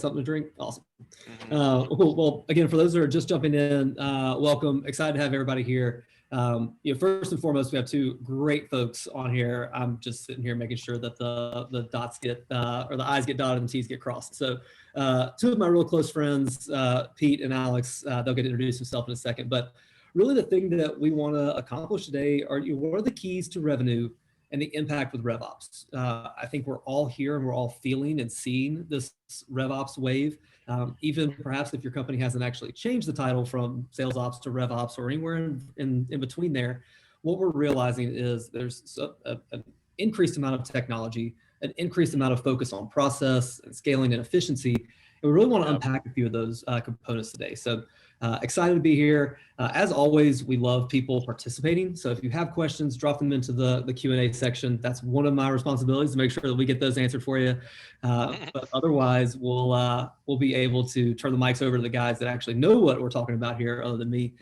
something to drink? Awesome. Mm-hmm. Well, again, for those that are just jumping in, welcome. Excited to have everybody here. First and foremost, we have two great folks on here. I'm just sitting here making sure that the dots get or the I's get dotted and the T's get crossed. So two of my real close friends, Pete and Alex, they'll get to introduce themselves in a second. But really the thing that we want to accomplish today are what are the keys to revenue and the impact with RevOps. I think we're all here and we're all feeling and seeing this RevOps wave. Even perhaps if your company hasn't actually changed the title from sales ops to RevOps or anywhere in between there, what we're realizing is there's an increased amount of technology, an increased amount of focus on process and scaling and efficiency. And we really want to unpack a few of those components today. So excited to be here. As always, we love people participating. So if you have questions, drop them into the Q&A section. That's one of my responsibilities to make sure that we get those answered for you. But otherwise, we'll be able to turn the mics over to the guys that actually know what we're talking about here other than me.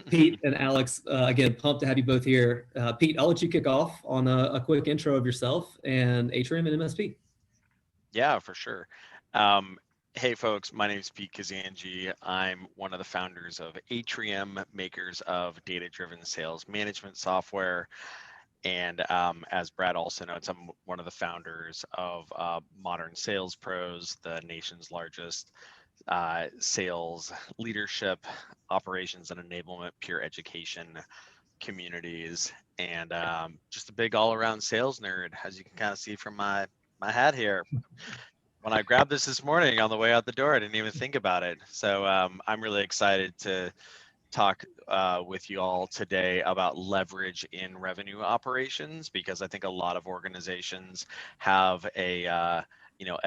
Pete and Alex, again, pumped to have you both here. Pete, I'll let you kick off on a quick intro of yourself and Atrium and MSP. Yeah, for sure. Hey folks, my name is Pete Kazanjy. I'm one of the founders of Atrium, makers of data-driven sales management software. And as Brad also notes, I'm one of the founders of Modern Sales Pros, the nation's largest sales leadership, operations and enablement, peer education communities, and just a big all-around sales nerd, as you can kind of see from my hat here. When I grabbed this morning on the way out the door, I didn't even think about it. So I'm really excited to talk with you all today about leverage in revenue operations, because I think a lot of organizations have a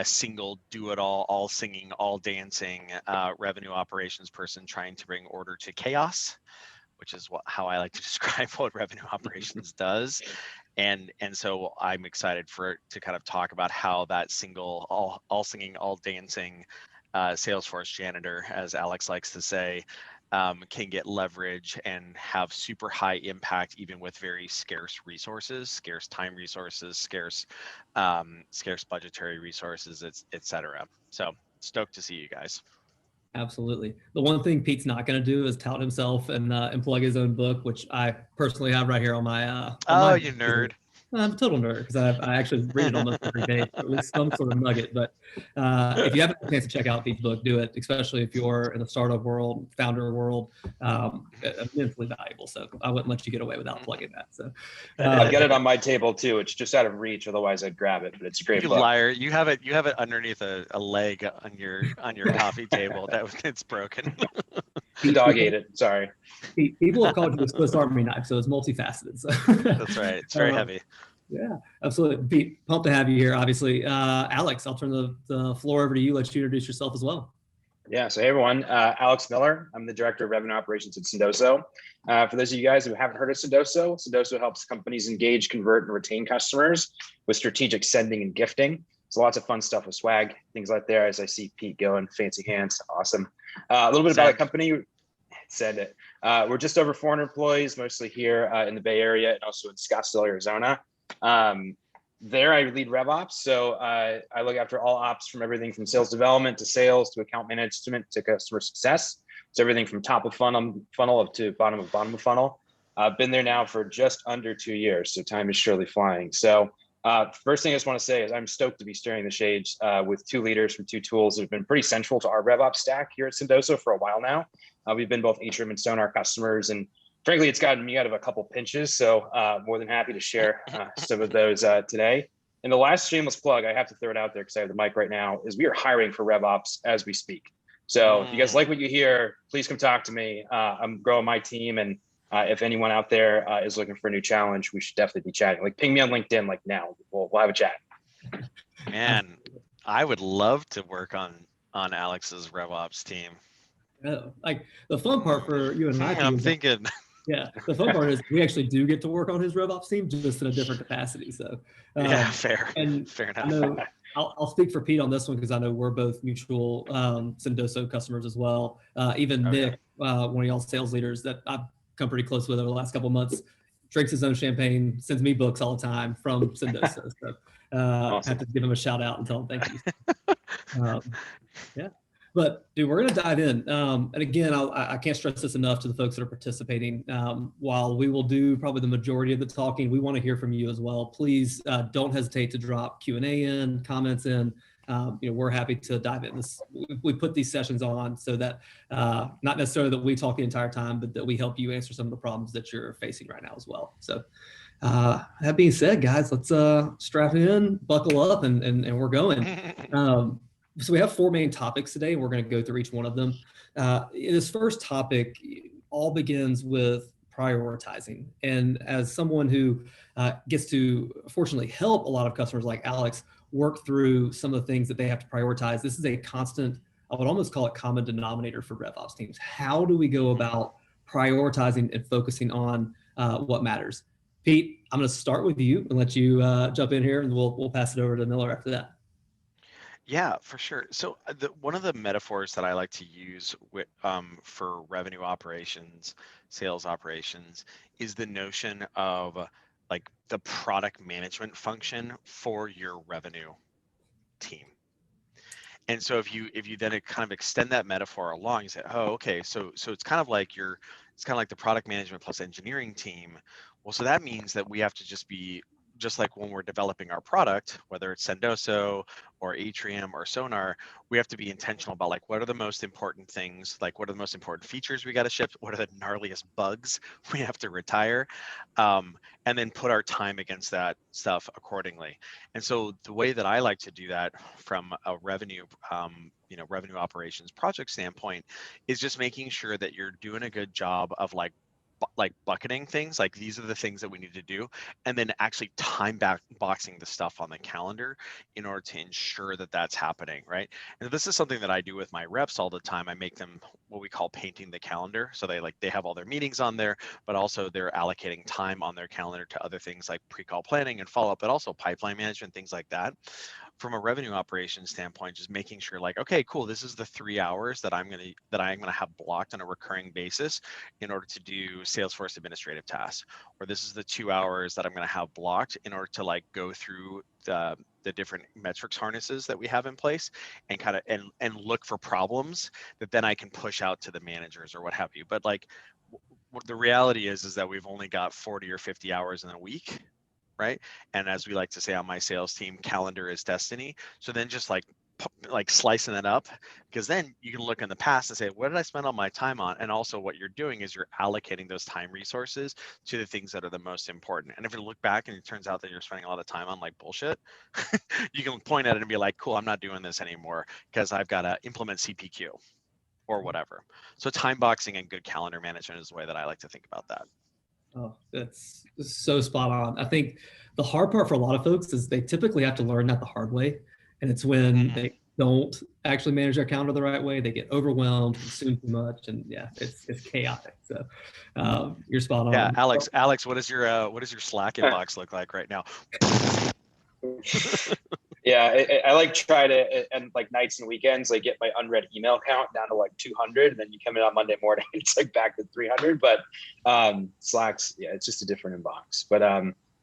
single do-it-all, all singing, all dancing revenue operations person trying to bring order to chaos, which is how I like to describe what revenue operations does. And so I'm excited to kind of talk about how that single, all singing, all dancing Salesforce janitor, as Alex likes to say, can get leverage and have super high impact, even with very scarce resources, scarce time resources, scarce budgetary resources, et cetera. So stoked to see you guys. Absolutely. The one thing Pete's not going to do is tout himself and plug his own book, which I personally have right here on my. You nerd. I'm a total nerd because I actually read it almost every day, or at least some sort of nugget. But if you haven't had a chance to check out Pete's book, do it, especially if you're in the startup world, founder world, immensely valuable. So I wouldn't let you get away without plugging that. So I've got it on my table too. It's just out of reach, otherwise I'd grab it. But it's a great book. Liar! You have it underneath a leg on your coffee table. It's broken. The dog ate it. Sorry. People have called it the Swiss Army knife, so it's multifaceted. So. That's right. It's very heavy. Yeah, absolutely. Pete, pumped to have you here, obviously. Alex, I'll turn the floor over to you. Let you introduce yourself as well. Yeah, so hey everyone, Alex Miller. I'm the Director of Revenue Operations at Sendoso. For those of you guys who haven't heard of Sendoso, Sendoso helps companies engage, convert, and retain customers with strategic sending and gifting. So lots of fun stuff with swag, things like there, as I see Pete going, fancy hands, awesome. A little bit about the company, send it. We're just over 400 employees, mostly here in the Bay Area and also in Scottsdale, Arizona. There I lead RevOps, so I look after all ops from everything from sales development to sales to account management to customer success. So everything from top of funnel up to bottom of funnel. I've been there now for just under 2 years, so time is surely flying. So first thing I just want to say is I'm stoked to be steering the shades with two leaders from two tools that have been pretty central to our RevOps stack here at Sendoso for a while now. We've been both Atrium and Sonar customers, and frankly, it's gotten me out of a couple pinches, so more than happy to share some of those today. And the last shameless plug, I have to throw it out there because I have the mic right now, is we are hiring for RevOps as we speak. So if you guys like what you hear, please come talk to me. I'm growing my team, and if anyone out there is looking for a new challenge, we should definitely be chatting. Like ping me on LinkedIn, like now, we'll have a chat. Man, I would love to work on Alex's RevOps team. Oh, like the fun part for you and my team. I'm thinking. Yeah, the fun part is we actually do get to work on his RevOps team, just in a different capacity. So yeah, fair enough. I know, I'll speak for Pete on this one because I know we're both mutual Sendoso customers as well. Even Nick, one of y'all sales leaders that I've come pretty close with over the last couple of months, drinks his own champagne, sends me books all the time from Sendoso. So Awesome. have to give him a shout out and tell him thank you. Yeah. But dude, we're going to dive in. And again, I can't stress this enough to the folks that are participating. While we will do probably the majority of the talking, we want to hear from you as well. Please don't hesitate to drop Q&A in, comments in. We're happy to dive in. We put these sessions on so that not necessarily that we talk the entire time, but that we help you answer some of the problems that you're facing right now as well. So that being said, guys, let's strap in, buckle up, and we're going. So we have 4 main topics today. We're going to go through each one of them. This first topic all begins with prioritizing. And as someone who gets to fortunately help a lot of customers like Alex work through some of the things that they have to prioritize, this is a constant, I would almost call it common denominator for RevOps teams. How do we go about prioritizing and focusing on what matters? Pete, I'm going to start with you and let you jump in here, and we'll pass it over to Miller after that. Yeah, for sure. So one of the metaphors that I like to use for revenue operations, sales operations, is the notion of like the product management function for your revenue team. And so if you then kind of extend that metaphor along, you say, oh, okay, so it's kind of like the product management plus engineering team. Well, so that means that we have to just like when we're developing our product, whether it's Sendoso or Atrium or Sonar, we have to be intentional about like, what are the most important things? Like, what are the most important features we got to ship? What are the gnarliest bugs we have to retire? And then put our time against that stuff accordingly. And so the way that I like to do that from a revenue operations project standpoint is just making sure that you're doing a good job of like bucketing things, like these are the things that we need to do, and then actually boxing the stuff on the calendar in order to ensure that that's happening, right? And this is something that I do with my reps all the time. I make them what we call painting the calendar. So they have all their meetings on there, but also they're allocating time on their calendar to other things like pre-call planning and follow-up, but also pipeline management, things like that. From a revenue operations standpoint, just making sure like, okay, cool, this is the 3 hours that I'm gonna have blocked on a recurring basis in order to do Salesforce administrative tasks, or this is the 2 hours that I'm going to have blocked in order to like go through the different metrics harnesses that we have in place and kind of and look for problems that then I can push out to the managers or what have you. But like what the reality is that we've only got 40 or 50 hours in a week, right? And as we like to say on my sales team, calendar is destiny. So then just like slicing it up, because then you can look in the past and say, what did I spend all my time on? And also what you're doing is you're allocating those time resources to the things that are the most important. And if you look back and it turns out that you're spending a lot of time on like bullshit, you can point at it and be like, cool, I'm not doing this anymore because I've got to implement CPQ or whatever. So time boxing and good calendar management is the way that I like to think about that. Oh, that's so spot on. I think the hard part for a lot of folks is they typically have to learn that the hard way. And it's when they don't actually manage their calendar the right way, they get overwhelmed, consume too much, and yeah, it's chaotic. So you're spot on. Yeah, Alex, what does your Slack inbox look like right now? Yeah, I like try to, and like nights and weekends, like get my unread email count down to like 200, and then you come in on Monday morning, it's like back to 300. But Slack's, yeah, it's just a different inbox. But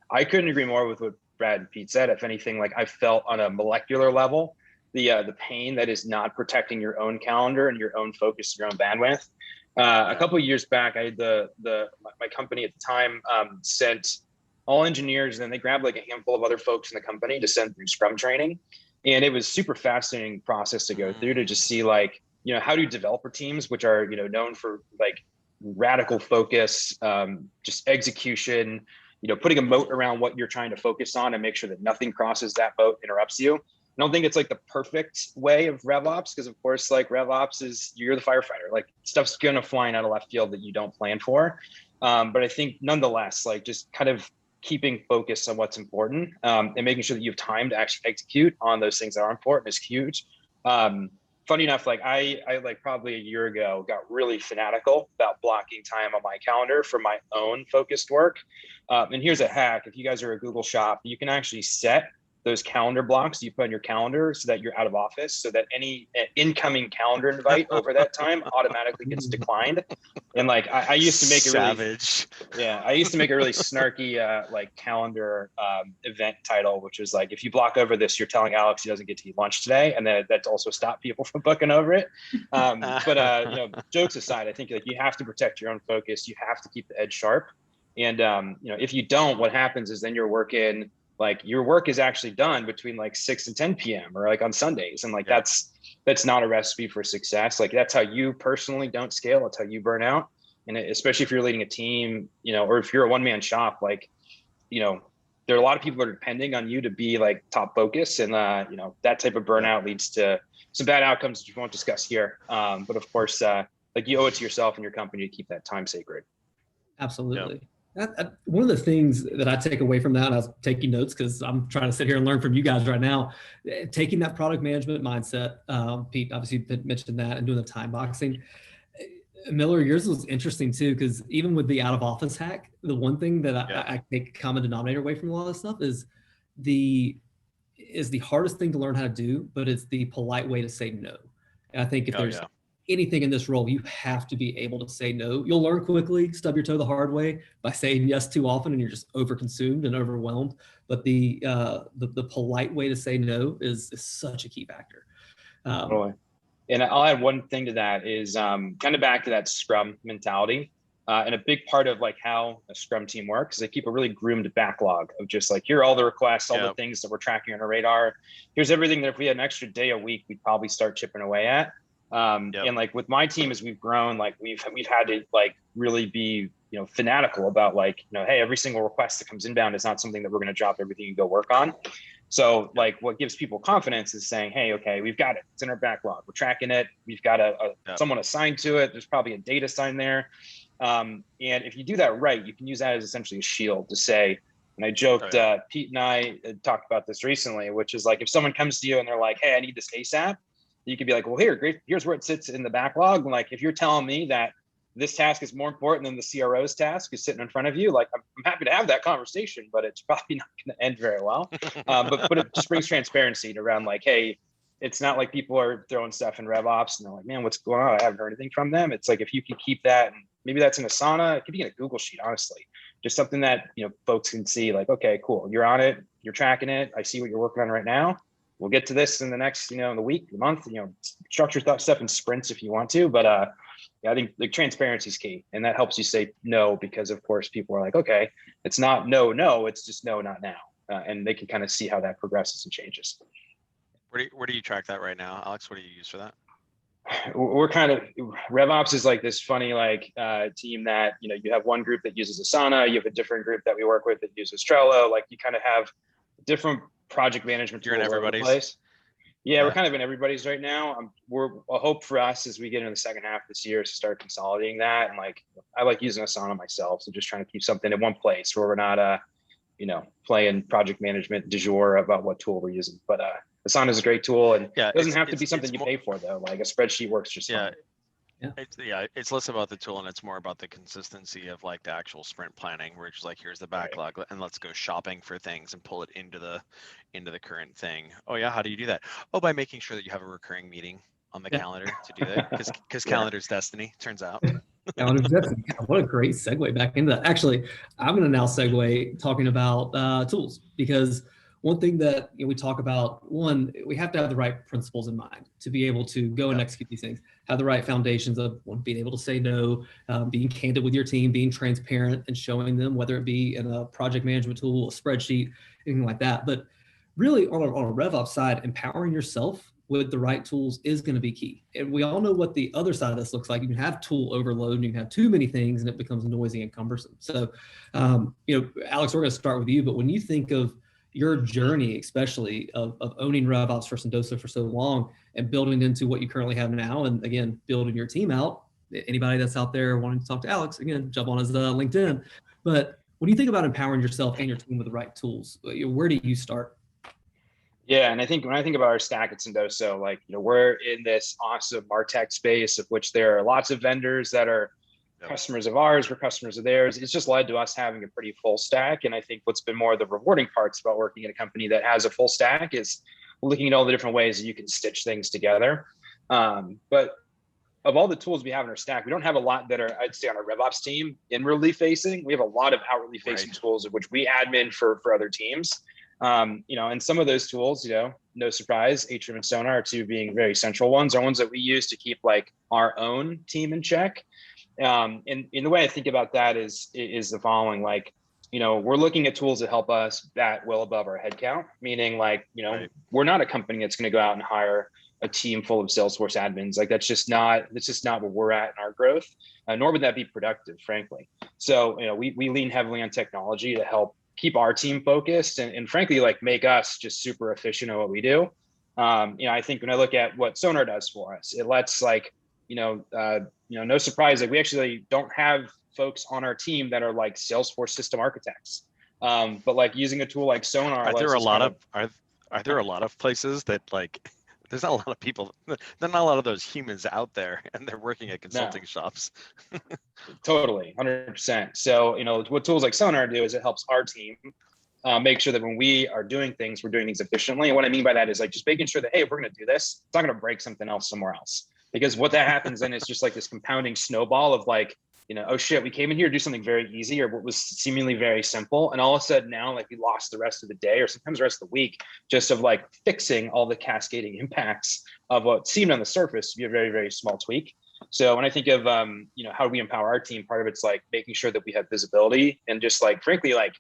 I couldn't agree more with what Brad and Pete said. If anything, like I felt on a molecular level, the pain that is not protecting your own calendar and your own focus, your own bandwidth. A couple of years back, I had my company at the time sent all engineers, and then they grabbed like a handful of other folks in the company to send through Scrum training. And it was super fascinating process to go through to just see like, how do developer teams, which are, known for like radical focus, just execution, putting a moat around what you're trying to focus on and make sure that nothing crosses that moat, interrupts you. I don't think it's like the perfect way of RevOps, because of course, like RevOps is you're the firefighter, like stuff's gonna fly out of left field that you don't plan for. But I think nonetheless, like just kind of keeping focus on what's important and making sure that you have time to actually execute on those things that are important is huge. Funny enough, like I like probably a year ago got really fanatical about blocking time on my calendar for my own focused work. And here's a hack: if you guys are a Google shop, you can actually set those calendar blocks you put on your calendar so that you're out of office, so that any incoming calendar invite over that time automatically gets declined. And like I used to make a really savage. I used to make a really snarky like calendar event title, which was like, if you block over this, you're telling Alex he doesn't get to eat lunch today, and then that also stop people from booking over it. But you know, jokes aside, I think like you have to protect your own focus. You have to keep the edge sharp, and you know, if you don't, what happens is then you're working like your work is actually done between like 6 and 10 p.m. or like on Sundays, and like that's not a recipe for success. Like that's how you personally don't scale. That's how you burn out. And especially if you're leading a team, you know, or if you're a one-man shop, like, you know, there are a lot of people that are depending on you to be like top focus, and you know, that type of burnout leads to some bad outcomes which we won't discuss here. But of course, like you owe it to yourself and your company to keep that time sacred. Absolutely. One of the things that I take away from that, and I was taking notes because I'm trying to sit here and learn from you guys right now, taking that product management mindset, Pete, obviously you mentioned that, and doing the time boxing. Miller, yours was interesting too, because even with the out of office hack, the one thing that I take common denominator away from a lot of this stuff is the hardest thing to learn how to do, but it's the polite way to say no. And I think if there's anything in this role, you have to be able to say no. You'll learn quickly, stub your toe the hard way by saying yes too often, and you're just overconsumed and overwhelmed. But the polite way to say no is such a key factor. Totally. And I'll add one thing to that is kind of back to that Scrum mentality. And a big part of like how a Scrum team works is they keep a really groomed backlog of just like, here are all the requests, all the things that we're tracking on our radar. Here's everything that if we had an extra day a week, we'd probably start chipping away at. And like with my team, as we've grown, like we've had to like really be, you know, fanatical about like, you know, hey, every single request that comes inbound is not something that we're going to drop everything and go work on. So like what gives people confidence is saying, hey, okay, we've got it. It's in our backlog. We're tracking it. We've got someone assigned to it. There's probably a data sign there. And if you do that right, you can use that as essentially a shield to say, and I joked, Pete and I talked about this recently, which is like, if someone comes to you and they're like, hey, I need this ASAP, you could be like, well, here's where it sits in the backlog. And like, if you're telling me that this task is more important than the CRO's task is sitting in front of you, like I'm happy to have that conversation, but it's probably not going to end very well. But it just brings transparency around like, hey, it's not like people are throwing stuff in RevOps and they're like, man, what's going on? I haven't heard anything from them. It's like, if you can keep that, and maybe that's in Asana, it could be in a Google Sheet, honestly, just something that, you know, folks can see like, okay, cool. You're on it. You're tracking it. I see what you're working on right now. We'll get to this in the next, you know, in the week, the month, you know, structure stuff in sprints if you want to, but I think the transparency is key, and that helps you say no, because of course people are like, okay, it's not no, it's just no, not now. And they can kind of see how that progresses and changes. Where do you track that right now, Alex? What do you use for that? We're kind of, RevOps is like this funny like team that, you know, you have one group that uses Asana, you have a different group that we work with that uses Trello. Like you kind of have different project management tools. You're in everybody's place. Yeah, we're kind of in everybody's right now. A hope for us as we get into the second half of this year is to start consolidating that. And like, I like using Asana myself. So just trying to keep something in one place where we're not, you know, playing project management du jour about what tool we're using. But Asana is a great tool, and it doesn't have to be something you pay for though. Like a spreadsheet works just fine. It's less about the tool and it's more about the consistency of like the actual sprint planning, where it's just like, here's the backlog and let's go shopping for things and pull it into the current thing. Oh yeah, how do you do that? Oh, by making sure that you have a recurring meeting on the calendar to do that, because calendar's destiny, turns out. Calendar's destiny. What a great segue back into that. Actually, I'm going to now segue talking about tools, because one thing that we talk about, one, we have to have the right principles in mind to be able to go and execute these things, have the right foundations of one, being able to say no, being candid with your team, being transparent and showing them, whether it be in a project management tool, a spreadsheet, anything like that. But really on a RevOps side, empowering yourself with the right tools is going to be key. And we all know what the other side of this looks like. You can have tool overload and you can have too many things and it becomes noisy and cumbersome. So, Alex, we're going to start with you, but when you think of your journey, especially of owning RevOps for Sendoso for so long and building into what you currently have now, and again, building your team out, anybody that's out there wanting to talk to Alex, again, jump on his LinkedIn. But when you think about empowering yourself and your team with the right tools, where do you start? Yeah, and I think when I think about our stack at Sendoso, like, we're in this awesome MarTech space of which there are lots of vendors that are customers of ours, we're customers of theirs. It's just led to us having a pretty full stack. And I think what's been more of the rewarding parts about working at a company that has a full stack is looking at all the different ways that you can stitch things together. But of all the tools we have in our stack, we don't have a lot that are, I'd say, on our RevOps team inwardly facing. We have a lot of outwardly facing tools of which we admin for other teams. And some of those tools, no surprise, Atrium and Sonar are two being very central ones, are ones that we use to keep like our own team in check. And the way I think about that is the following, like, we're looking at tools that help us bat well above our headcount, meaning like, we're not a company that's going to go out and hire a team full of Salesforce admins. Like that's just not where we're at in our growth, nor would that be productive, frankly. So, we lean heavily on technology to help keep our team focused and frankly, like make us just super efficient at what we do. I think when I look at what Sonar does for us, it lets like, no surprise, like we actually don't have folks on our team that are like Salesforce system architects. But like using a tool like Sonar, are there a lot of places that like, there's not a lot of people, there's not a lot of those humans out there and they're working at consulting shops. Totally, 100%. So, what tools like Sonar do is it helps our team make sure that when we are doing things, we're doing things efficiently. And what I mean by that is like just making sure that, hey, if we're going to do this, it's not going to break something else somewhere else. Because what that happens then is just like this compounding snowball of like, oh shit, we came in here to do something very easy or what was seemingly very simple. And all of a sudden now, like we lost the rest of the day or sometimes the rest of the week, just of like fixing all the cascading impacts of what seemed on the surface to be a very, very small tweak. So when I think of, how we empower our team, part of it's like making sure that we have visibility and just like, frankly, like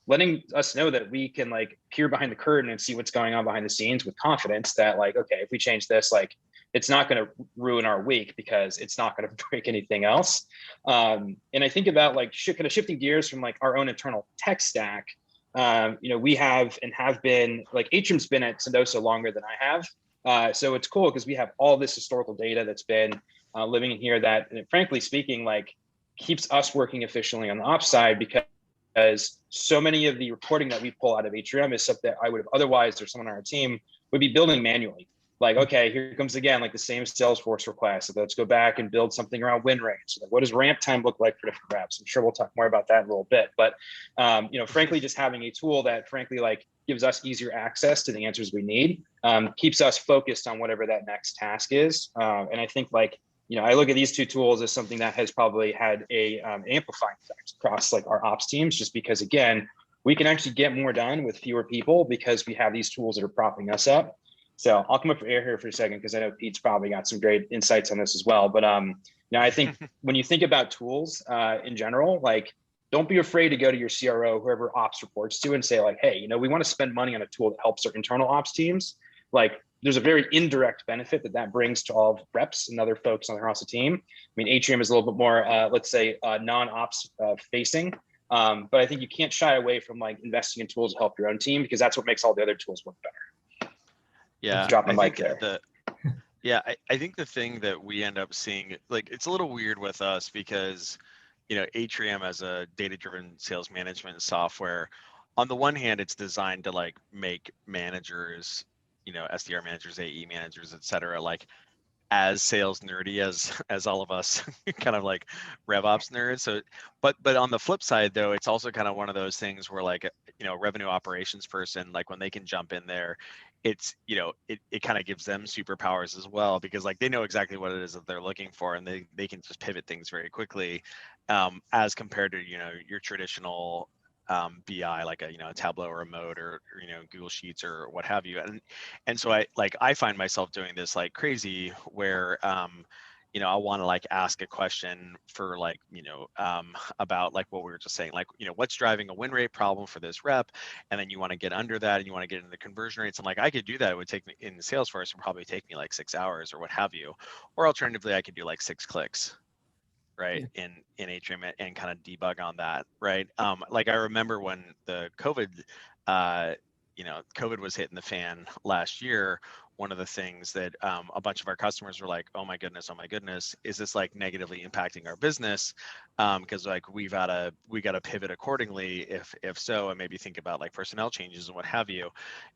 letting us know that we can like peer behind the curtain and see what's going on behind the scenes with confidence that like, okay, if we change this, like it's not going to ruin our week because it's not going to break anything else. And I think about like kind of shifting gears from like our own internal tech stack. We have been like Atrium's been at Sendoso longer than I have. So it's cool because we have all this historical data that's been living in here that, frankly speaking, like keeps us working efficiently on the ops side because so many of the reporting that we pull out of Atrium is stuff that I would have otherwise or someone on our team would be building manually. Like, okay, here comes again, like the same Salesforce request. So let's go back and build something around win rates. Like, what does ramp time look like for different reps? I'm sure we'll talk more about that in a little bit. But, frankly, just having a tool that frankly, like gives us easier access to the answers we need, keeps us focused on whatever that next task is. And I think like, I look at these two tools as something that has probably had a amplifying effect across like our ops teams, just because again, we can actually get more done with fewer people because we have these tools that are propping us up. So I'll come up for air here for a second because I know Pete's probably got some great insights on this as well. But I think when you think about tools in general, like don't be afraid to go to your CRO, whoever ops reports to, and say like, hey, we want to spend money on a tool that helps our internal ops teams. Like there's a very indirect benefit that brings to all reps and other folks on the House team. I mean, Atrium is a little bit more, let's say, non-ops facing. But I think you can't shy away from like investing in tools to help your own team because that's what makes all the other tools work better. Yeah, drop the mic there. I think the thing that we end up seeing, like, it's a little weird with us because, Atrium as a data-driven sales management software, on the one hand, it's designed to like make managers, SDR managers, AE managers, et cetera, like as sales nerdy as all of us kind of like RevOps nerds. So, but on the flip side though, it's also kind of one of those things where like, revenue operations person, like when they can jump in there, it's, it kind of gives them superpowers as well, because like they know exactly what it is that they're looking for and they can just pivot things very quickly, as compared to, your traditional BI, like a Tableau or a Mode or Google Sheets or what have you. And so I find myself doing this like crazy where I want to like ask a question for like, about like what we were just saying, like, what's driving a win rate problem for this rep? And then you want to get under that and you want to get into the conversion rates. And like, I could do that. It would take me in Salesforce, it would probably take me like 6 hours or what have you. Or alternatively, I could do like 6 clicks, right, in Atrium and kind of debug on that, right? Like I remember when the COVID was hitting the fan last year, one of the things that a bunch of our customers were like, oh my goodness, is this like negatively impacting our business? Because like we gotta pivot accordingly if so, and maybe think about like personnel changes and what have you.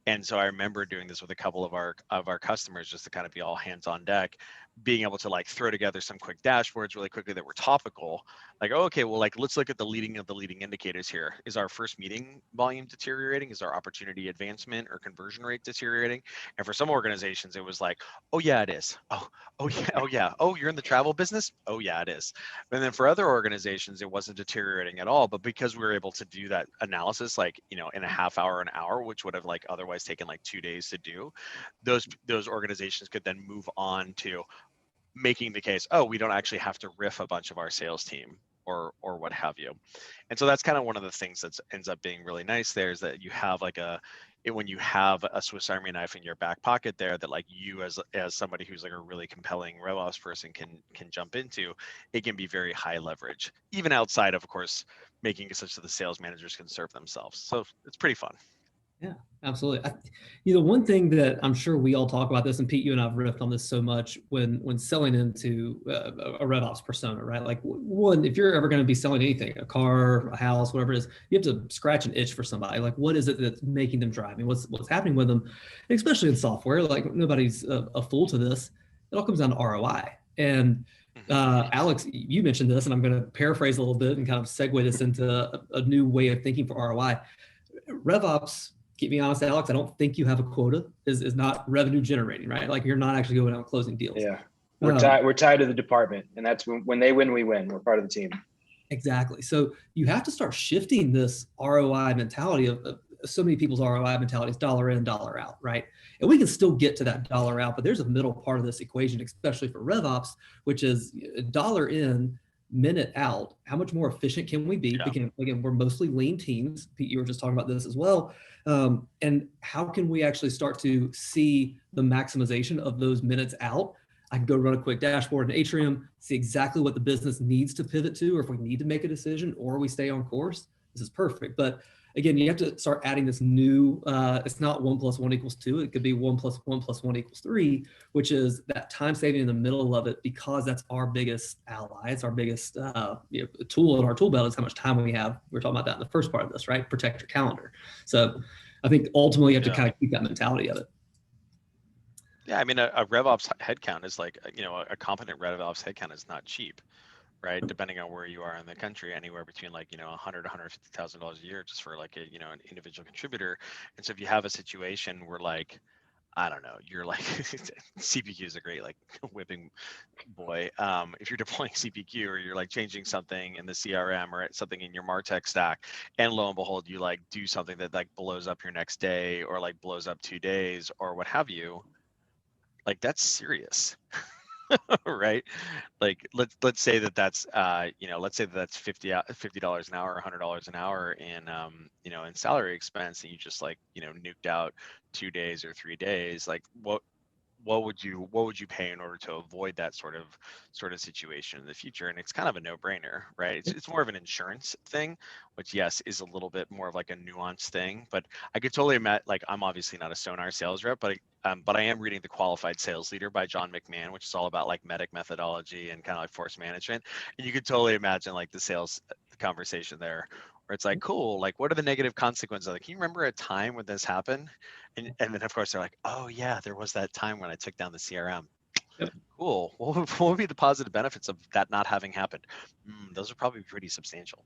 And so I remember doing this with a couple of our customers just to kind of be all hands on deck, being able to like throw together some quick dashboards really quickly that were topical. Like, oh, okay, well, like let's look at the leading indicators here. Is our first meeting volume deteriorating? Is our opportunity advancement or conversion rate deteriorating? And for some organizations, organizations, it was like, oh yeah, it is. Oh yeah, oh yeah. Oh, you're in the travel business? Oh yeah, it is. And then for other organizations, it wasn't deteriorating at all. But because we were able to do that analysis, like, in a half hour, an hour, which would have like otherwise taken like 2 days to do, those organizations could then move on to making the case, oh, we don't actually have to riff a bunch of our sales team or what have you. And so that's kind of one of the things that ends up being really nice there, is that you have like when you have a Swiss Army knife in your back pocket there, that like you as somebody who's like a really compelling RevOps person can jump into, it can be very high leverage, even outside of course, making it such that the sales managers can serve themselves. So it's pretty fun. Yeah, absolutely. One thing that I'm sure we all talk about this, and Pete, you and I've riffed on this so much when selling into a RevOps persona, right? Like one, if you're ever going to be selling anything, a car, a house, whatever it is, you have to scratch an itch for somebody. Like, what is it that's making them drive? And what's happening with them, and especially in software? Like nobody's a fool to this. It all comes down to ROI. And Alex, you mentioned this, and I'm going to paraphrase a little bit and kind of segue this into a new way of thinking for ROI. RevOps, keep me honest, Alex, I don't think you have a quota, is not revenue generating, right? Like you're not actually going out and closing deals. Yeah. We're tied to the department, and that's when they win, we win. We're part of the team. Exactly. So you have to start shifting this ROI mentality of so many people's ROI mentality is dollar in, dollar out, right? And we can still get to that dollar out, but there's a middle part of this equation, especially for RevOps, which is dollar in, minute out. How much more efficient can we be? Yeah. Again, we're mostly lean teams. Pete, you were just talking about this as well. And how can we actually start to see the maximization of those minutes out? I can go run a quick dashboard in Atrium, see exactly what the business needs to pivot to, or if we need to make a decision, or we stay on course. This is perfect. But again, you have to start adding this new, it's not 1 + 1 = 2. It could be 1 + 1 + 1 = 3, which is that time saving in the middle of it, because that's our biggest ally. It's our biggest tool in our tool belt is how much time we have. We were talking about that in the first part of this, right? Protect your calendar. So I think ultimately you have to kind of keep that mentality of it. Yeah, I mean, a RevOps headcount is like, a competent RevOps headcount is not cheap, right? Depending on where you are in the country, anywhere between like, $100,000 to $150,000 a year just for like an individual contributor. And so if you have a situation where like, I don't know, you're like, CPQ is a great like whipping boy. If you're deploying CPQ or you're like changing something in the CRM or something in your MarTech stack, and lo and behold, you like do something that like blows up your next day or like blows up 2 days or what have you, like that's serious. Right? Like let's say that's let's say that's $50 an hour, $100 an hour in in salary expense, and you just like nuked out 2 days or 3 days. Like what would you pay in order to avoid that sort of situation in the future? And it's kind of a no-brainer, right? It's more of an insurance thing, which yes is a little bit more of like a nuanced thing. But I could totally admit, like I'm obviously not a Sonar sales rep, but I am reading The Qualified Sales Leader by John McMahon, which is all about like MEDDIC methodology and kind of like force management. And you could totally imagine like the sales conversation there, where it's like, cool, like what are the negative consequences? Like, can you remember a time when this happened? And then of course they're like, oh yeah, there was that time when I took down the CRM. Yep. Cool. What would be the positive benefits of that not having happened? Those are probably pretty substantial.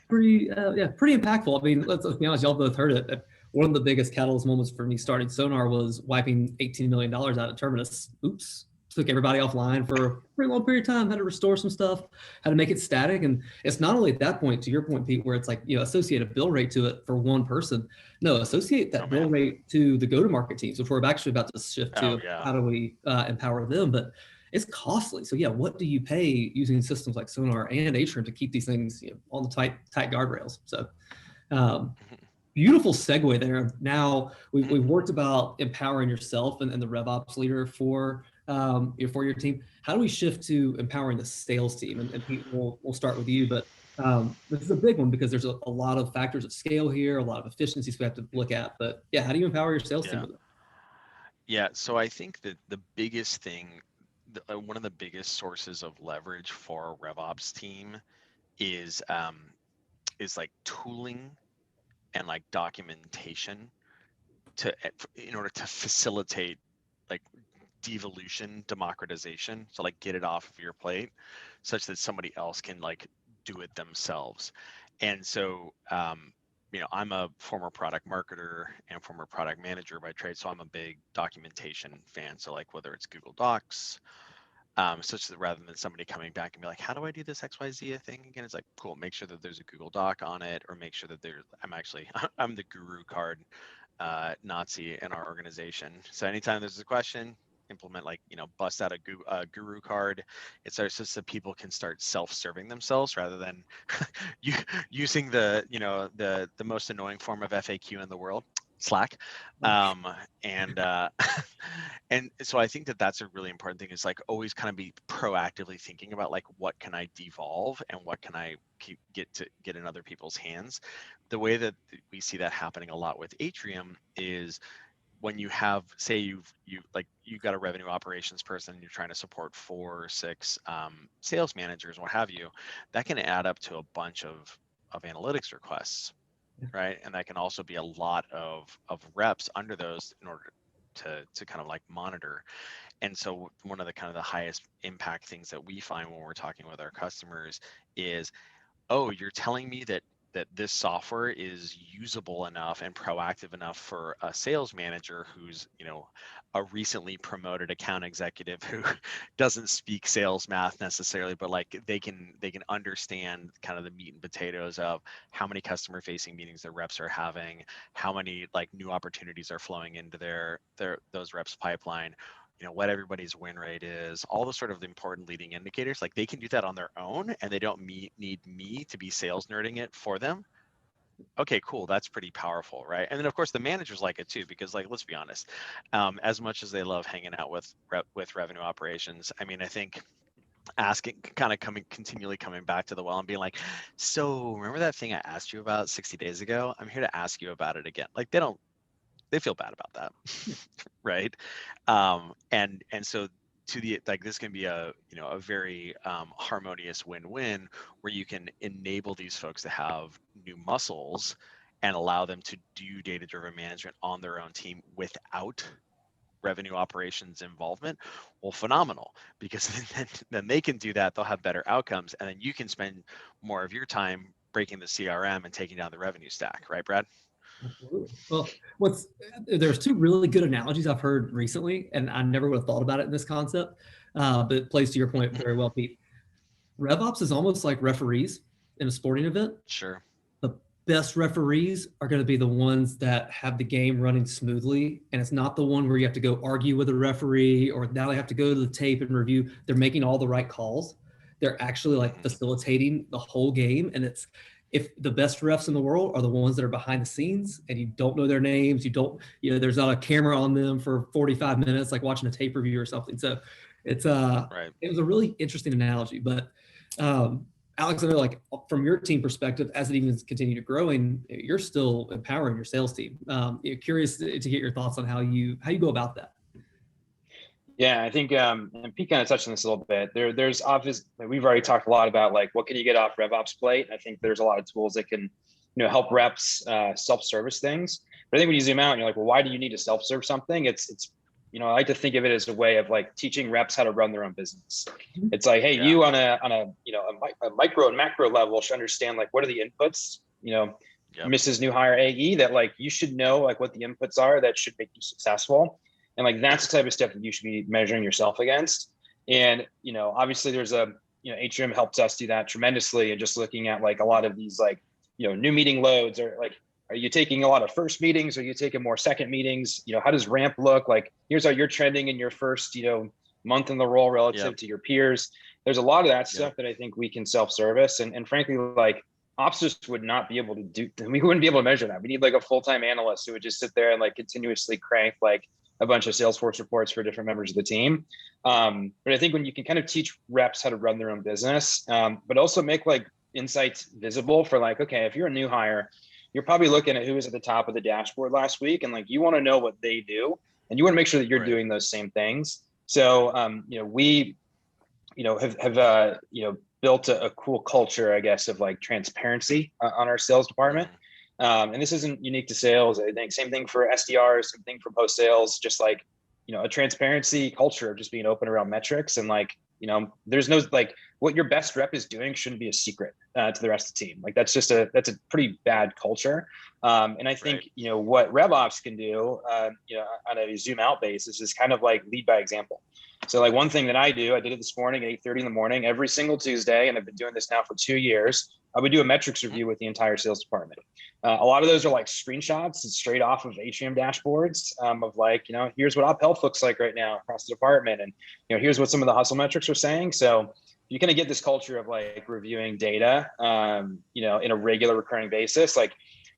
pretty impactful. I mean, let's be honest, y'all both heard it. One of the biggest catalyst moments for me starting Sonar was wiping $18 million out of Terminus. Oops. Took everybody offline for a pretty long period of time, had to restore some stuff, had to make it static. And it's not only at that point, to your point, Pete, where it's like, associate a bill rate to it for one person. No, associate that bill rate to the go-to-market teams, which we're actually about to shift to. How do we empower them? But it's costly. So yeah, what do you pay using systems like Sonar and Atrium to keep these things on the tight guardrails? So beautiful segue there. Now we've worked about empowering yourself and the RevOps leader for your team. How do we shift to empowering the sales team? And Pete, we'll start with you, but this is a big one because there's a lot of factors of scale here, a lot of efficiencies we have to look at. But yeah, how do you empower your sales team with it? Yeah, so I think that the biggest thing, one of the biggest sources of leverage for a RevOps team is like tooling and like documentation in order to facilitate like devolution, democratization. So like get it off of your plate such that somebody else can like do it themselves. And so I'm a former product marketer and former product manager by trade, so I'm a big documentation fan. So like whether it's Google Docs, such that rather than somebody coming back and be like, how do I do this XYZ thing again? It's like, cool, make sure that there's a Google Doc on it, or make sure that I'm the guru card Nazi in our organization. So anytime there's a question, implement bust out a guru card. It's so that people can start self-serving themselves rather than using the most annoying form of FAQ in the world, Slack. And and so I think that that's a really important thing, is like always kind of be proactively thinking about like, what can I devolve and what can I get in other people's hands. The way that we see that happening a lot with Atrium is when you have, say you've got a revenue operations person, you're trying to support 4 or 6 sales managers, what have you, that can add up to a bunch of analytics requests, right? And that can also be a lot of reps under those in order to kind of like monitor. And so one of the kind of the highest impact things that we find when we're talking with our customers is, oh, you're telling me that this software is usable enough and proactive enough for a sales manager who's, a recently promoted account executive who doesn't speak sales math necessarily, but like they can understand kind of the meat and potatoes of how many customer facing meetings their reps are having, how many like new opportunities are flowing into those reps pipeline, what everybody's win rate is, all the sort of important leading indicators. Like they can do that on their own and they don't need me to be sales nerding it for them. Okay, cool. That's pretty powerful, right? And then of course the managers like it too, because like, let's be honest, as much as they love hanging out with revenue operations, I mean, I think asking, kind of continually coming back to the well and being like, so remember that thing I asked you about 60 days ago? I'm here to ask you about it again. Like they feel bad about that. Right. And so this can be a very harmonious win-win, where you can enable these folks to have new muscles and allow them to do data-driven management on their own team without revenue operations involvement. Well, phenomenal, because then they can do that, they'll have better outcomes, and then you can spend more of your time breaking the CRM and taking down the revenue stack, right, Brad? Absolutely. Well, there's 2 really good analogies I've heard recently, and I never would have thought about it in this concept, but it plays to your point very well, Pete. RevOps is almost like referees in a sporting event. Sure. The best referees are going to be the ones that have the game running smoothly, and it's not the one where you have to go argue with a referee, or now they have to go to the tape and review. They're making all the right calls. They're actually like facilitating the whole game, and if the best refs in the world are the ones that are behind the scenes and you don't know their names, there's not a camera on them for 45 minutes, like watching a tape review or something. So it's Right. It was a really interesting analogy, but Alex, I know like from your team perspective, as it even continues to growing, you're still empowering your sales team. Curious to get your thoughts on how you go about that. Yeah, I think, and Pete kind of touched on this a little bit. There's obvious, we've already talked a lot about like, what can you get off RevOps plate? I think there's a lot of tools that can, help reps self-service things. But I think when you zoom out and you're like, well, why do you need to self-serve something? It's I like to think of it as a way of like teaching reps how to run their own business. It's like, hey, you on a micro and macro level should understand like, what are the inputs, Mrs. New Hire AE, that like you should know like what the inputs are that should make you successful. And like, that's the type of stuff that you should be measuring yourself against. And, obviously there's Atrium helps us do that tremendously. And just looking at like a lot of these, like, new meeting loads, or like, are you taking a lot of first meetings? Or are you taking more second meetings? How does ramp look? Like, here's how you're trending in your first, month in the role relative to your peers. There's a lot of that stuff that I think we can self-service. And frankly, like, ops just would not be able to do, we wouldn't be able to measure that. We need like a full-time analyst who would just sit there and like continuously crank like a bunch of Salesforce reports for different members of the team. But I think when you can kind of teach reps how to run their own business, but also make like insights visible for like, okay, if you're a new hire, you're probably looking at who was at the top of the dashboard last week. And like, you want to know what they do, and you want to make sure that you're doing those same things. So, we, have built a cool culture, I guess, of like transparency on our sales department. And this isn't unique to sales. I think same thing for SDRs, same thing for post sales, just like, a transparency culture of just being open around metrics. And like, there's no, like, what your best rep is doing shouldn't be a secret to the rest of the team. Like, that's a pretty bad culture. And I think, what RevOps can do, on a zoom out basis is kind of like lead by example. So like one thing that I did it this morning at 8:30 in the morning, every single Tuesday, and I've been doing this now for 2 years, I would do a metrics review with the entire sales department. A lot of those are like screenshots straight off of Atrium dashboards of like, here's what op health looks like right now across the department. And, here's what some of the hustle metrics are saying. So you kind of get this culture of like reviewing data, in a regular recurring basis. Like,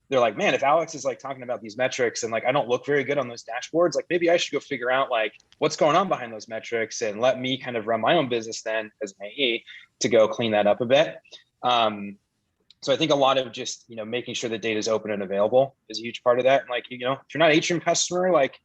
they're like, man, if Alex is like talking about these metrics and like, I don't look very good on those dashboards, like maybe I should go figure out like what's going on behind those metrics and let me kind of run my own business then as an AE to go clean that up a bit. So I think a lot of just, making sure the data is open and available is a huge part of that. And like, if you're not an Atrium customer, like,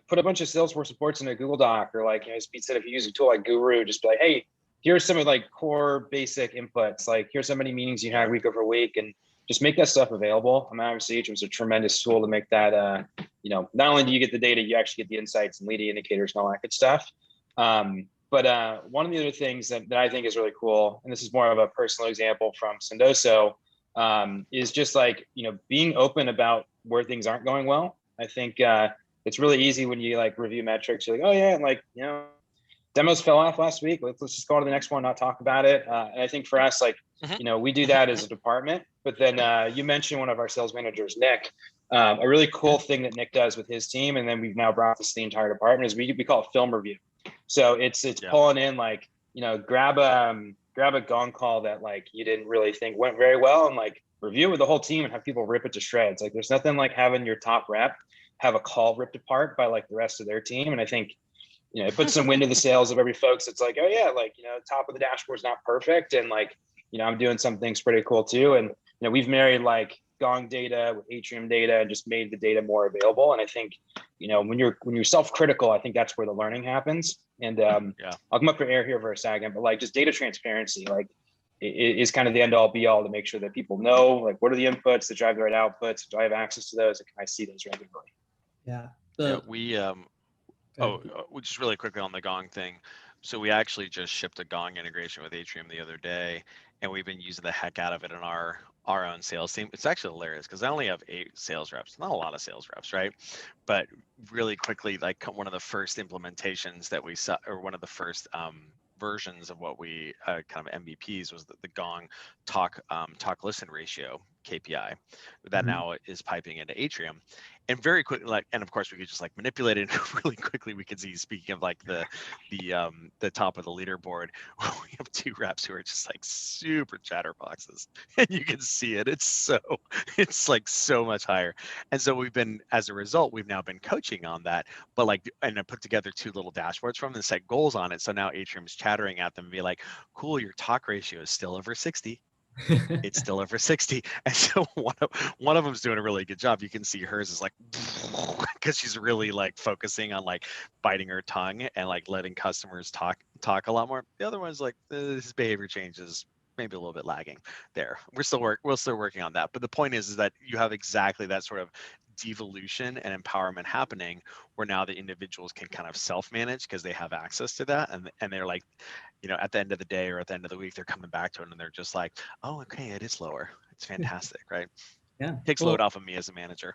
put a bunch of Salesforce reports in a Google Doc, or like, as Pete said, if you use a tool like Guru, just be like, hey, here's some of like core basic inputs. Like, here's how many meetings you had week over week, and just make that stuff available. I mean, obviously Atrium's a tremendous tool to make that, not only do you get the data, you actually get the insights and leading indicators and all that good stuff. But one of the other things that I think is really cool, and this is more of a personal example from Sendoso, is just like, being open about where things aren't going well. I think it's really easy when you like review metrics. You're like, oh yeah, and like, demos fell off last week. Let's just go on to the next one, not talk about it. And I think for us, like, we do that as a department. But then you mentioned one of our sales managers, Nick. A really cool thing that Nick does with his team, and then we've now brought this to the entire department, is we call it film review. So it's pulling in like, grab a gong call that like you didn't really think went very well, and like review it with the whole team and have people rip it to shreds. Like, there's nothing like having your top rep have a call ripped apart by like the rest of their team. And I think, it puts some wind in the sails of every folks. It's like, oh yeah, like, top of the dashboard's not perfect. And like, I'm doing some things pretty cool too. And, we've married like Gong data with Atrium data and just made the data more available. And I think, when you're self-critical, I think that's where the learning happens. And I'll come up for air here for a second, but like just data transparency, like it is kind of the end all be all to make sure that people know, like, what are the inputs that drive the right outputs? Do I have access to those? And can I see those regularly? Yeah. Just really quickly on the Gong thing. So we actually just shipped a Gong integration with Atrium the other day, and we've been using the heck out of it in our own sales team. It's actually hilarious because I only have 8 sales reps, not a lot of sales reps, right? But really quickly, like one of the first implementations that we saw, or one of the first versions of what we kind of MVPs was the Gong talk listen ratio KPI that now is piping into Atrium. And very quickly, and of course we could just like manipulate it really quickly. We could see, speaking of like the top of the leaderboard, we have 2 reps who are just like super chatterboxes, and you can see it. It's like so much higher. And so as a result, we've now been coaching on that, but and I put together 2 little dashboards from them and set goals on it. So now Atrium's chattering at them and be like, cool, your talk ratio is still over 60. It's still over 60. And so one of them's doing a really good job. You can see hers is like, because she's really like focusing on like biting her tongue and like letting customers talk a lot more. The other one's like, his behavior changes maybe a little bit lagging there. We're still working on that. But the point is that you have exactly that sort of devolution and empowerment happening, where now the individuals can kind of self-manage because they have access to that, and they're like, at the end of the day or at the end of the week, they're coming back to it and they're just like, oh, okay, it is lower. It's fantastic, right? Yeah. Takes load off of me as a manager.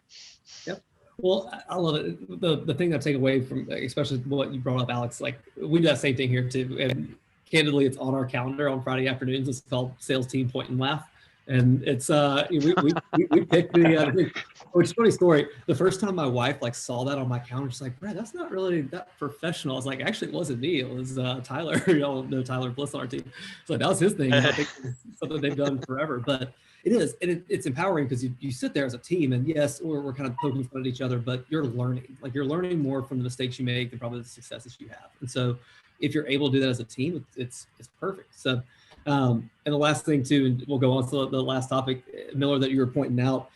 Yep. Well, I love it. The thing I take away from, especially what you brought up, Alex, like we do that same thing here too. And candidly, it's on our calendar on Friday afternoons. It's called Sales Team Point and Laugh. And it's we picked the which is a funny story. The first time my wife like saw that on my calendar, she's like, Brad, that's not really that professional. I was like, actually, it wasn't me. It was Tyler. Y'all know Tyler Bliss on our team. So that was his thing. I think it's something they've done forever. But it is, and it's empowering because you sit there as a team, and yes, we're kind of poking fun at each other, but you're learning. Like, you're learning more from the mistakes you make than probably the successes you have. And so if you're able to do that as a team, it's perfect. So and the last thing too, and we'll go on to the last topic, Miller, that you were pointing out,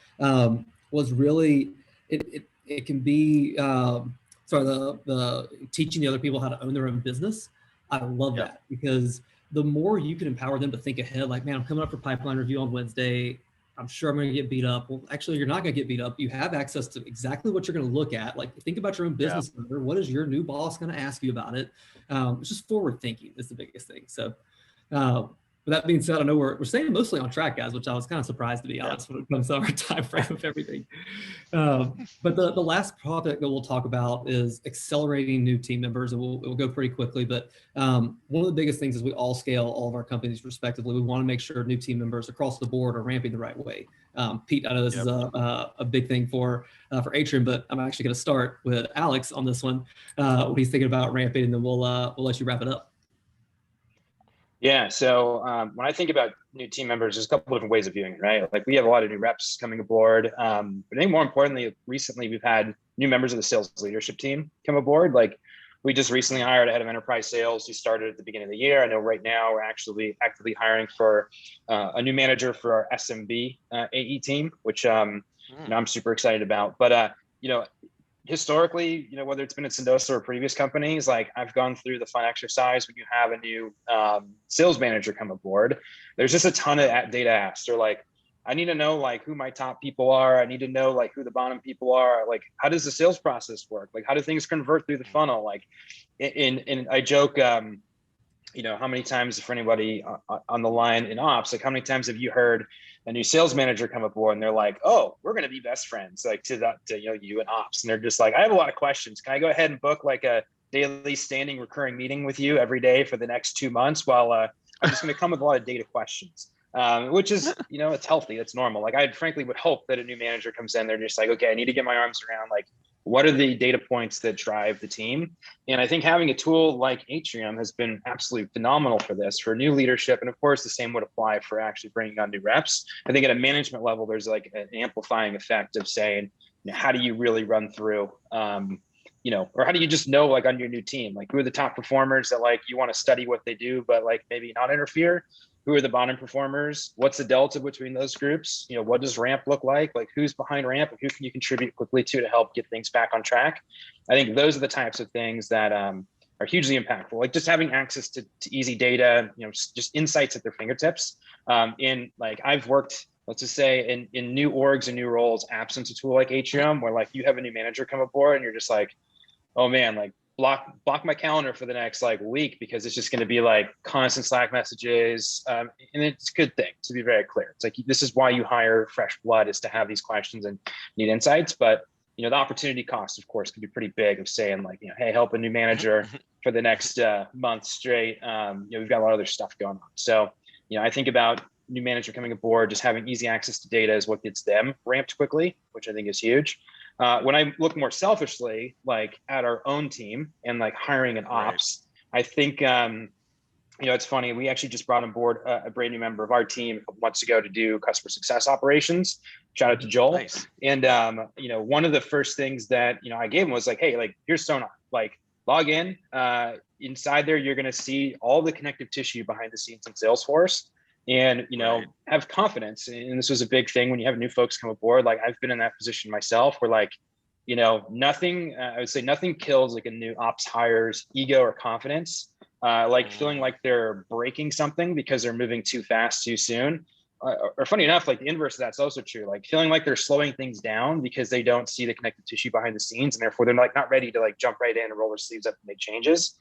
was really it can be the teaching the other people how to own their own business. I love that, because the more you can empower them to think ahead, like, man, I'm coming up for pipeline review on Wednesday. I'm sure I'm going to get beat up. Well, actually, you're not going to get beat up. You have access to exactly what you're going to look at. Like, think about your own business owner. What is your new boss going to ask you about it? It's just forward thinking is the biggest thing. So, with that being said, I know we're staying mostly on track, guys, which I was kind of surprised, to be honest, when it comes to our time frame of everything. But the last topic that we'll talk about is accelerating new team members, and we'll go pretty quickly. But one of the biggest things is we all scale all of our companies respectively. We want to make sure new team members across the board are ramping the right way. Pete, I know this is a big thing for Atrium, but I'm actually going to start with Alex on this one. What he's thinking about ramping, and then we'll let you wrap it up. Yeah, so when I think about new team members, there's a couple different ways of viewing it, right? Like we have a lot of new reps coming aboard. But I think more importantly, recently we've had new members of the sales leadership team come aboard. Like we just recently hired a head of enterprise sales who started at the beginning of the year. I know right now we're actually actively hiring for a new manager for our SMB AE team, which I'm super excited about. But historically, whether it's been at Sendoso or previous companies, like I've gone through the fun exercise when you have a new sales manager come aboard. There's just a ton of data asked. Or like, I need to know like who my top people are. I need to know like who the bottom people are. Like, how does the sales process work? Like, how do things convert through the funnel? Like, in I joke, how many times for anybody on the line in ops, like how many times have you heard a new sales manager come aboard and they're like, oh, we're going to be best friends, like to you and ops. And they're just like, I have a lot of questions. Can I go ahead and book like a daily standing recurring meeting with you every day for the next 2 months while I'm just going to come with a lot of data questions, which is, it's healthy. It's normal. Like I frankly would hope that a new manager comes in, they're just like, okay, I need to get my arms around like, what are the data points that drive the team? And I think having a tool like Atrium has been absolutely phenomenal for this, for new leadership. And of course, the same would apply for actually bringing on new reps. I think at a management level, there's like an amplifying effect of saying, how do you really run through, or how do you just know like on your new team, like who are the top performers that like you want to study what they do, but like maybe not interfere? Who are the bottom performers? What's the delta between those groups? What does ramp look like? Like who's behind ramp and who can you contribute quickly to help get things back on track? I think those are the types of things that are hugely impactful. Like just having access to easy data, just insights at their fingertips. Like I've worked, let's just say in new orgs and new roles, absent a tool like Atrium, where like you have a new manager come aboard and you're just like, oh man, like block my calendar for the next like week, because it's just going to be like constant Slack messages. And it's a good thing, to be very clear. It's like, this is why you hire fresh blood, is to have these questions and need insights. But, the opportunity cost, of course, can be pretty big of saying like, hey, help a new manager for the next month straight. We've got a lot of other stuff going on. So, I think about new manager coming aboard, just having easy access to data is what gets them ramped quickly, which I think is huge. When I look more selfishly, like at our own team and like hiring an ops, I think, it's funny. We actually just brought on board a brand new member of our team a couple months ago to do customer success operations. Shout out to Joel. Nice. And, one of the first things that, I gave him was like, hey, like here's Sonar, like log in, inside there, you're going to see all the connective tissue behind the scenes in Salesforce. And, have confidence. And this was a big thing when you have new folks come aboard. Like I've been in that position myself where like, nothing, I would say nothing kills like a new ops hire's ego or confidence, feeling like they're breaking something because they're moving too fast, too soon. Or funny enough, like the inverse of that's also true. Like feeling like they're slowing things down because they don't see the connective tissue behind the scenes. And therefore they're like not ready to like jump right in and roll their sleeves up and make changes.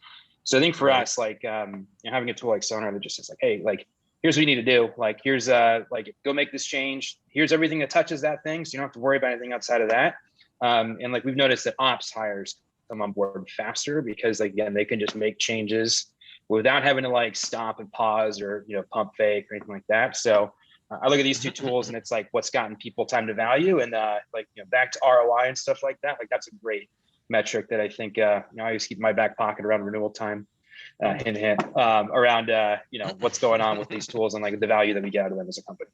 So I think for us, like having a tool like Sonar that just says like, hey, like, here's what you need to do. Like, here's like, go make this change. Here's everything that touches that thing. So you don't have to worry about anything outside of that. And like, we've noticed that ops hires come on board faster because like, again, they can just make changes without having to like stop and pause or, pump fake or anything like that. So I look at these two tools and it's like, what's gotten people time to value and back to ROI and stuff like that. Like that's a great metric that I think, I always keep in my back pocket around renewal time. Hint, around what's going on with these tools and like the value that we get out of them as a company.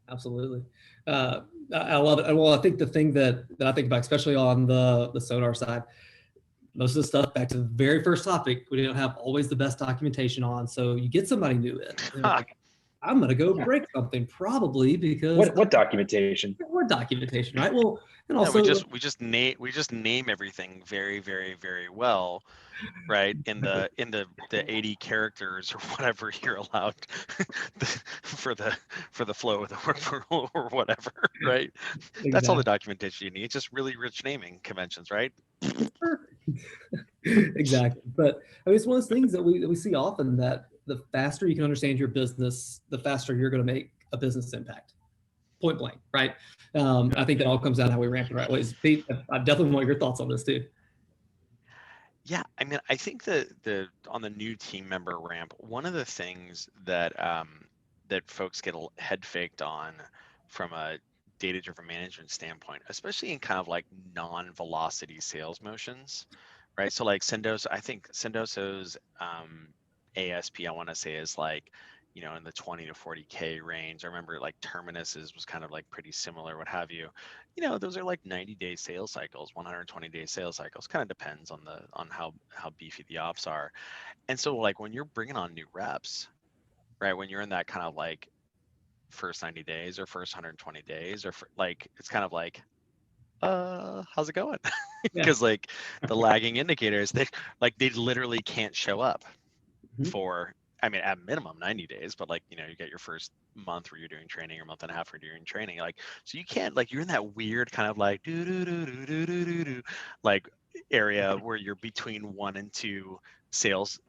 Absolutely. I love it. Well, I think the thing that I think about, especially on the Sonar side, most of the stuff, back to the very first topic, we don't have always the best documentation on. So you get somebody new in. Like, I'm going to go break something, probably because What documentation? Word documentation, right? Well, and Yeah, also we just name everything very, very, very well, right? In the 80 characters or whatever you're allowed for the flow of the workflow or whatever, right? That's all the exactly. documentation you need. Just really rich naming conventions, right? Exactly. But I mean, it's one of those things that we see often, that the faster you can understand your business, the faster you're going to make a business impact. Point blank, right? I think that all comes down to how we ramp the right ways. Pete, I definitely want your thoughts on this too. Yeah, I mean, I think the on the new team member ramp, one of the things that that folks get head faked on from a data-driven management standpoint, especially in kind of like non-velocity sales motions, right? So like Sendoso, I think Sendoso's ASP, I want to say, is like, in the 20 to 40K range. I remember like Terminus's was kind of like pretty similar, what have you. Those are like 90-day sales cycles, 120-day sales cycles. Kind of depends on how beefy the ops are. And so like when you're bringing on new reps, right? When you're in that kind of like first 90 days or first 120 days, or like it's kind of like, how's it going? Yeah. Because like the lagging indicators, they literally can't show up Mhm. for, I mean, at minimum 90 days, but like, you get your first month where you're doing training, or month and a half where you're doing training. Like, so you can't, like, you're in that weird kind of like like area where you're between 1 and 2 sales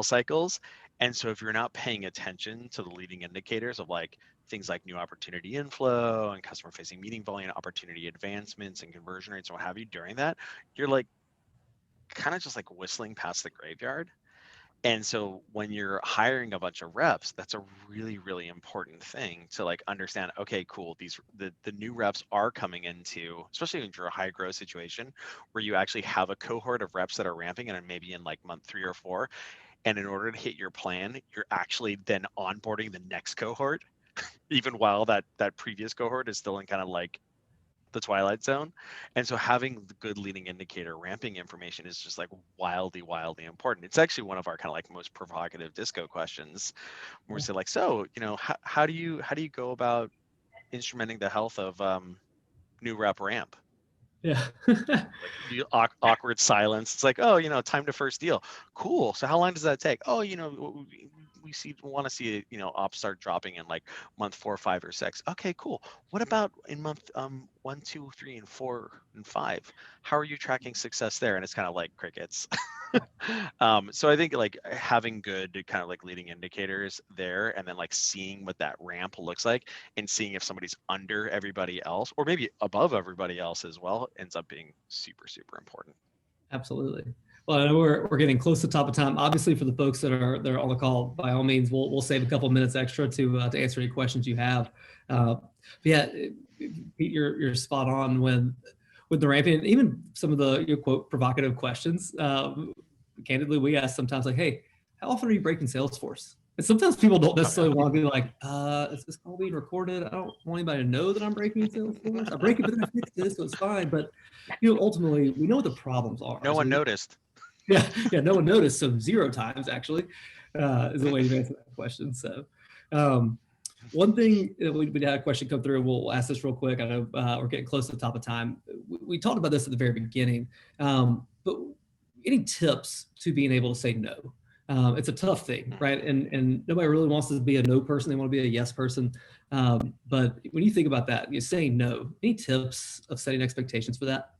cycles. And so if you're not paying attention to the leading indicators of like things like new opportunity inflow and customer facing meeting volume, opportunity advancements and conversion rates and what have you during that, you're like kind of just like whistling past the graveyard. And so when you're hiring a bunch of reps, that's a really, really important thing to like understand. Okay, cool. The new reps are coming into, especially when you're a high growth situation where you actually have a cohort of reps that are ramping and maybe in like month 3 or 4. And in order to hit your plan, you're actually then onboarding the next cohort, even while that previous cohort is still in kind of like the twilight zone. And so having the good leading indicator ramping information is just like wildly, wildly important. It's actually one of our kind of like most provocative disco questions, where we say like, so, how do you go about instrumenting the health of new rep ramp? Yeah. Like the awkward silence. It's like, oh, time to first deal. Cool. So how long does that take? Oh, we want to see ops start dropping in like month 4, 5, or 6. Okay, cool. What about in month 1, 2, 3, and 4, and 5? How are you tracking success there? And it's kind of like crickets. So I think like having good kind of like leading indicators there, and then like seeing what that ramp looks like, and seeing if somebody's under everybody else or maybe above everybody else as well, ends up being super, super important. Absolutely. Well, I know we're getting close to top of time. Obviously, for the folks that are on the call, by all means, we'll save a couple of minutes extra to answer any questions you have. But yeah, Pete, you're spot on with the ramping, and even some of the quote provocative questions. Candidly, we ask sometimes like, "Hey, how often are you breaking Salesforce?" And sometimes people don't necessarily want to be like, "Is this call being recorded? I don't want anybody to know that I'm breaking Salesforce. I break it, but then I fix this, so it's fine." But ultimately, we know what the problems are. No So one noticed. yeah, no one noticed. So 0 times actually is the way to answer that question. So one thing we had a question come through. We'll ask this real quick. I know we're getting close to the top of time. We talked about this at the very beginning, but any tips to being able to say no? It's a tough thing, right? And nobody really wants to be a no person. They want to be a yes person. But when you think about that, you say no. Any tips of setting expectations for that?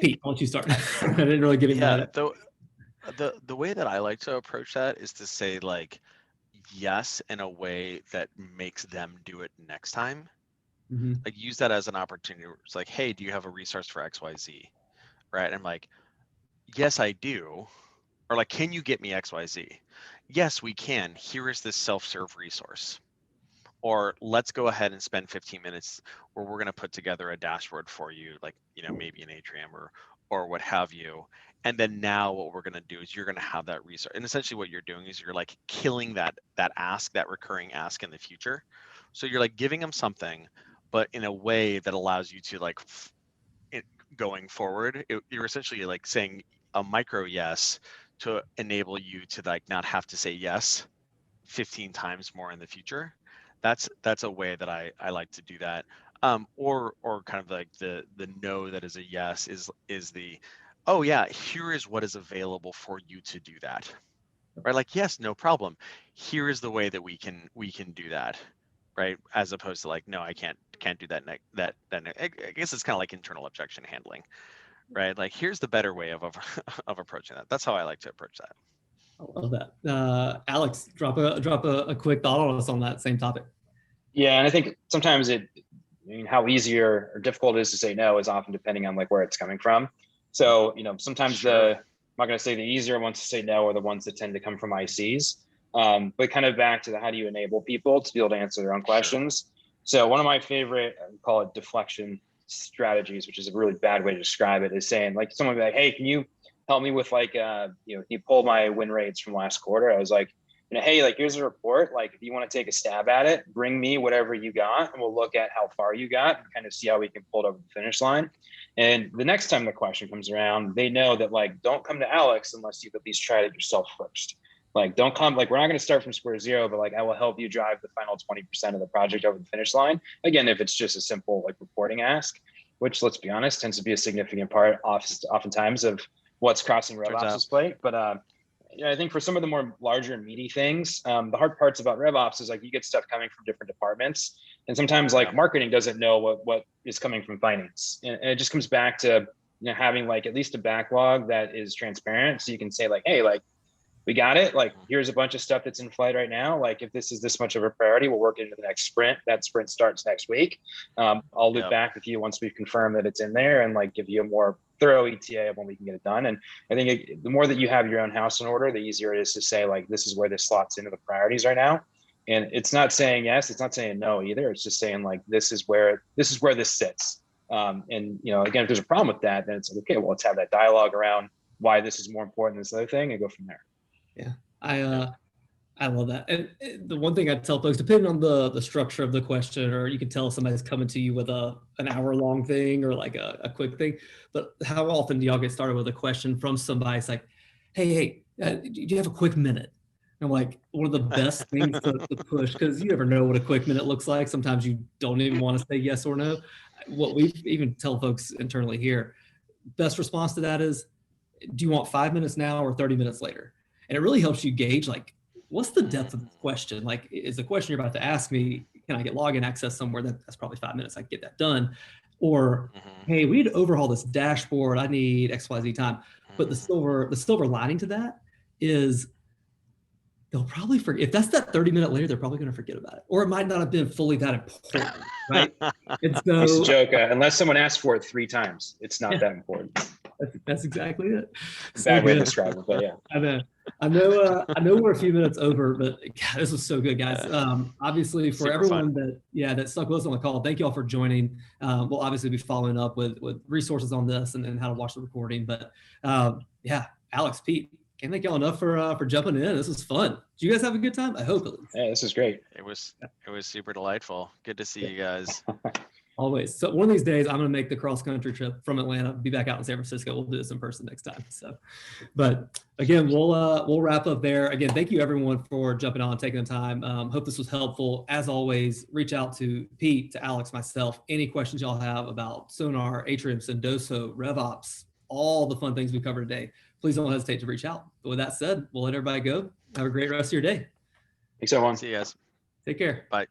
Pete, why don't you start? I didn't really give him that. The way that I like to approach that is to say like yes in a way that makes them do it next time. Mm-hmm. Like use that as an opportunity. It's like, hey, do you have a resource for XYZ? Right? And I'm like, yes, I do. Or like, can you get me XYZ? Yes, we can. Here is this self-serve resource. Or let's go ahead and spend 15 minutes where we're going to put together a dashboard for you, like, maybe an Atrium or what have you. And then now what we're going to do is you're going to have that resource. And essentially what you're doing is you're like killing that ask, that recurring ask in the future. So you're like giving them something, but in a way that allows you to like going forward, you're essentially like saying a micro yes to enable you to like not have to say yes 15 times more in the future. That's a way that I like to do that. Or kind of like the no that is a yes is the, oh yeah, here is what is available for you to do that. Right? Like, yes, no problem. Here is the way that we can do that. Right? As opposed to like, no, I can't do that. I guess it's kind of like internal objection handling, right? Like, here's the better way of approaching that. That's how I like to approach that. I love that. Alex, drop a quick thought on us on that same topic. Yeah, and I think sometimes how easy or difficult it is to say no is often depending on like where it's coming from. So, sometimes Sure. I'm not going to say the easier ones to say no are the ones that tend to come from ICs. But kind of back to the, how do you enable people to be able to answer their own questions? Sure. So one of my favorite, I call it deflection strategies, which is a really bad way to describe it, is saying like someone be like, hey, can you help me with like, you pull my win rates from last quarter? I was like, hey, like here's a report. Like if you want to take a stab at it, bring me whatever you got, and we'll look at how far you got and kind of see how we can pull it over the finish line. And the next time the question comes around, they know that like, don't come to Alex unless you've at least tried it yourself first. Like, don't come, like, we're not going to start from square zero, but like, I will help you drive the final 20% of the project over the finish line. Again, if it's just a simple like reporting ask, which let's be honest, tends to be a significant part oftentimes of what's crossing RevOps' plate. But I think for some of the more larger and meaty things, the hard parts about RevOps is like you get stuff coming from different departments. And sometimes like marketing doesn't know what is coming from finance. And it just comes back to having like at least a backlog that is transparent. So you can say like, hey, like, we got it. Like, here's a bunch of stuff that's in flight right now. Like, if this is this much of a priority, we'll work into the next sprint. That sprint starts next week. I'll loop back with you once we've confirmed that it's in there and like give you a more thorough ETA of when we can get it done. And I think the more that you have your own house in order, the easier it is to say like, this is where this slots into the priorities right now. And it's not saying yes, it's not saying no either. It's just saying like, this is where this sits. And again, if there's a problem with that, then it's like, okay, well, let's have that dialogue around why this is more important than this other thing and go from there. Yeah, I love that. And the one thing I tell folks, depending on the structure of the question, or you can tell somebody's coming to you with an hour-long thing or like a quick thing, but how often do y'all get started with a question from somebody? It's like, hey, do you have a quick minute? And I'm like, one of the best things to push, because you never know what a quick minute looks like. Sometimes you don't even want to say yes or no. What we even tell folks internally here, best response to that is, do you want 5 minutes now or 30 minutes later? And it really helps you gauge, like, what's the depth of the question? Like, is the question you're about to ask me, can I get login access somewhere? That's probably 5 minutes. I can get that done. Or, hey, we need to overhaul this dashboard. I need XYZ time. But the silver lining to that is they'll probably forget. If that's that 30-minute later, they're probably going to forget about it. Or it might not have been fully that important, right? And so, it's a joke. Unless someone asks for it 3 times, it's not that important. That's exactly it. Bad way to describe it, but yeah. I know we're a few minutes over, but God, this was so good, guys. Obviously, for Super everyone fun. that stuck with us on the call, thank you all for joining. We'll obviously be following up with resources on this and how to watch the recording. But Alex, Pete, can't thank y'all enough for jumping in. This was fun. Did you guys have a good time? I hope at least. Yeah, this is great. It was super delightful. Good to see you guys. Always. So one of these days, I'm going to make the cross-country trip from Atlanta, be back out in San Francisco. We'll do this in person next time. So, but again, we'll wrap up there. Again, thank you everyone for jumping on, taking the time. Hope this was helpful. As always, reach out to Pete, to Alex, myself. Any questions y'all have about Sonar, Atrium, Sendoso, RevOps, all the fun things we covered today, please don't hesitate to reach out. But with that said, we'll let everybody go. Have a great rest of your day. Thanks, everyone. See you guys. Take care. Bye.